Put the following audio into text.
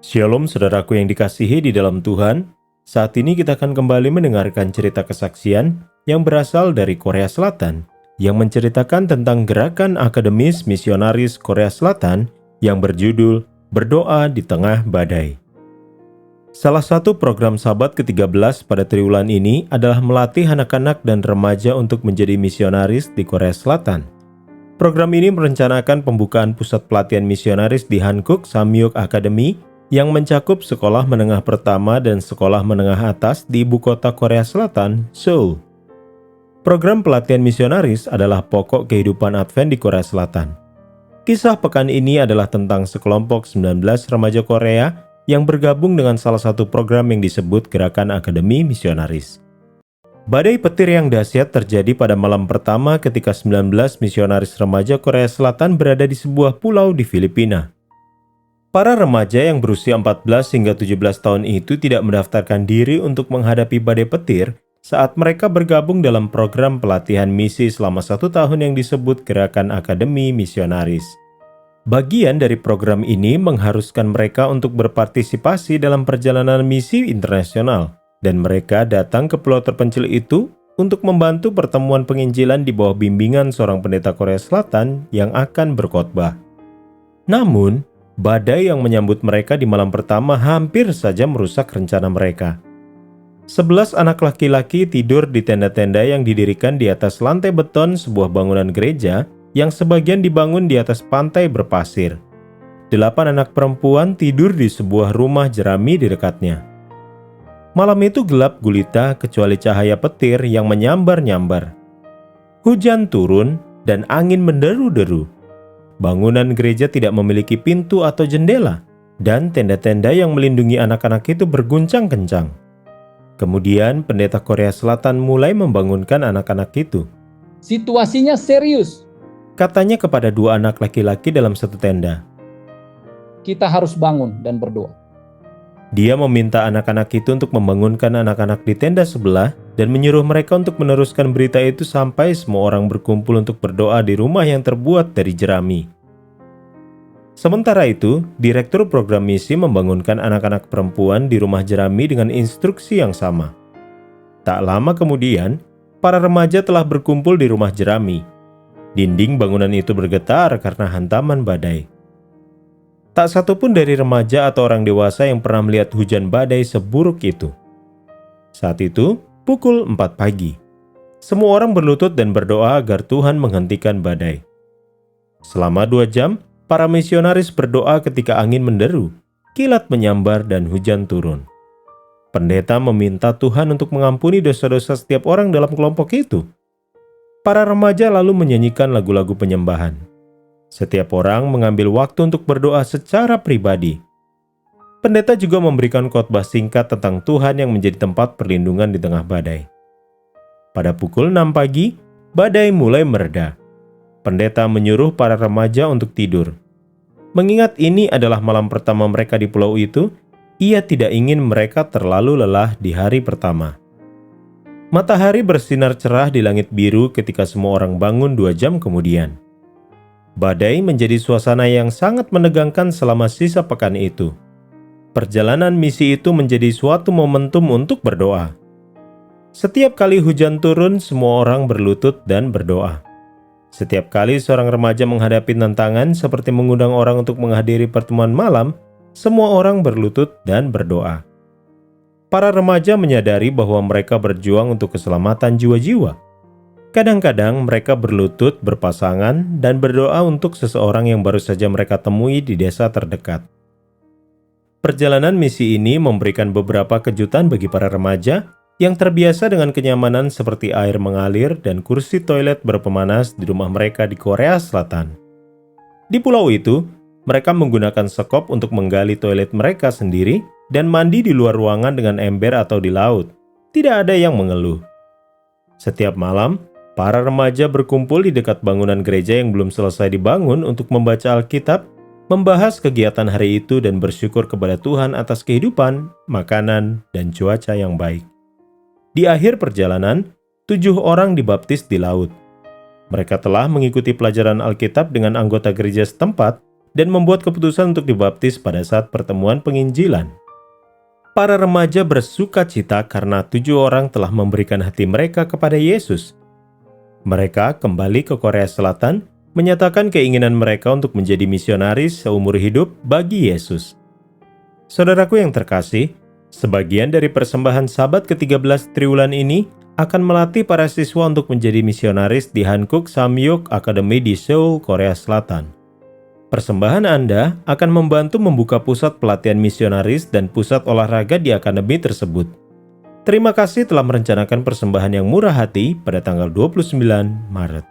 Shalom saudaraku yang dikasihi di dalam Tuhan. Saat ini kita akan kembali mendengarkan cerita kesaksian yang berasal dari Korea Selatan, yang menceritakan tentang gerakan akademis misionaris Korea Selatan yang berjudul Berdoa di Tengah Badai. Salah satu program Sabat ke-13 pada triwulan ini adalah melatih anak-anak dan remaja untuk menjadi misionaris di Korea Selatan. Program ini merencanakan pembukaan pusat pelatihan misionaris di Hankook Samyuk Academy yang mencakup sekolah menengah pertama dan sekolah menengah atas di ibu kota Korea Selatan, Seoul. Program pelatihan misionaris adalah pokok kehidupan Advent di Korea Selatan. Kisah pekan ini adalah tentang sekelompok 19 remaja Korea yang bergabung dengan salah satu program yang disebut Gerakan Akademi Misionaris. Badai petir yang dahsyat terjadi pada malam pertama ketika 19 misionaris remaja Korea Selatan berada di sebuah pulau di Filipina. Para remaja yang berusia 14 hingga 17 tahun itu tidak mendaftarkan diri untuk menghadapi badai petir saat mereka bergabung dalam program pelatihan misi selama 1 tahun yang disebut Gerakan Akademi Misionaris. Bagian dari program ini mengharuskan mereka untuk berpartisipasi dalam perjalanan misi internasional, dan mereka datang ke pulau terpencil itu untuk membantu pertemuan penginjilan di bawah bimbingan seorang pendeta Korea Selatan yang akan berkhotbah. Namun, badai yang menyambut mereka di malam pertama hampir saja merusak rencana mereka. 11 anak laki-laki tidur di tenda-tenda yang didirikan di atas lantai beton sebuah bangunan gereja yang sebagian dibangun di atas pantai berpasir. 8 anak perempuan tidur di sebuah rumah jerami di dekatnya. Malam itu gelap gulita kecuali cahaya petir yang menyambar-nyambar. Hujan turun dan angin menderu-deru. Bangunan gereja tidak memiliki pintu atau jendela, dan tenda-tenda yang melindungi anak-anak itu berguncang kencang. Kemudian pendeta Korea Selatan mulai membangunkan anak-anak itu. Situasinya serius. Katanya kepada 2 anak laki-laki dalam satu tenda. Kita harus bangun dan berdoa. Dia meminta anak-anak itu untuk membangunkan anak-anak di tenda sebelah dan menyuruh mereka untuk meneruskan berita itu sampai semua orang berkumpul untuk berdoa di rumah yang terbuat dari jerami. Sementara itu, Direktur Program Misi membangunkan anak-anak perempuan di rumah jerami dengan instruksi yang sama. Tak lama kemudian, para remaja telah berkumpul di rumah jerami. Dinding bangunan itu bergetar karena hantaman badai. Tak satu pun dari remaja atau orang dewasa yang pernah melihat hujan badai seburuk itu. Saat itu, pukul 4 pagi. Semua orang berlutut dan berdoa agar Tuhan menghentikan badai. Selama 2 jam, para misionaris berdoa ketika angin menderu, kilat menyambar dan hujan turun. Pendeta meminta Tuhan untuk mengampuni dosa-dosa setiap orang dalam kelompok itu. Para remaja lalu menyanyikan lagu-lagu penyembahan. Setiap orang mengambil waktu untuk berdoa secara pribadi. Pendeta juga memberikan khotbah singkat tentang Tuhan yang menjadi tempat perlindungan di tengah badai. Pada pukul 6 pagi, badai mulai mereda. Pendeta menyuruh para remaja untuk tidur. Mengingat ini adalah malam pertama mereka di pulau itu, ia tidak ingin mereka terlalu lelah di hari pertama. Matahari bersinar cerah di langit biru ketika semua orang bangun 2 jam kemudian. Badai menjadi suasana yang sangat menegangkan selama sisa pekan itu. Perjalanan misi itu menjadi suatu momentum untuk berdoa. Setiap kali hujan turun, semua orang berlutut dan berdoa. Setiap kali seorang remaja menghadapi tantangan seperti mengundang orang untuk menghadiri pertemuan malam, semua orang berlutut dan berdoa. Para remaja menyadari bahwa mereka berjuang untuk keselamatan jiwa-jiwa. Kadang-kadang mereka berlutut berpasangan dan berdoa untuk seseorang yang baru saja mereka temui di desa terdekat. Perjalanan misi ini memberikan beberapa kejutan bagi para remaja yang terbiasa dengan kenyamanan seperti air mengalir dan kursi toilet berpemanas di rumah mereka di Korea Selatan. Di pulau itu, mereka menggunakan sekop untuk menggali toilet mereka sendiri dan mandi di luar ruangan dengan ember atau di laut. Tidak ada yang mengeluh. Setiap malam, para remaja berkumpul di dekat bangunan gereja yang belum selesai dibangun untuk membaca Alkitab, membahas kegiatan hari itu dan bersyukur kepada Tuhan atas kehidupan, makanan, dan cuaca yang baik. Di akhir perjalanan, 7 orang dibaptis di laut. Mereka telah mengikuti pelajaran Alkitab dengan anggota gereja setempat dan membuat keputusan untuk dibaptis pada saat pertemuan penginjilan. Para remaja bersuka cita karena 7 orang telah memberikan hati mereka kepada Yesus. Mereka kembali ke Korea Selatan, menyatakan keinginan mereka untuk menjadi misionaris seumur hidup bagi Yesus. Saudaraku yang terkasih, sebagian dari persembahan Sabat ke-13 triwulan ini akan melatih para siswa untuk menjadi misionaris di Hankuk Samyuk Academy di Seoul, Korea Selatan. Persembahan Anda akan membantu membuka pusat pelatihan misionaris dan pusat olahraga di akademi tersebut. Terima kasih telah merencanakan persembahan yang murah hati pada tanggal 29 Maret.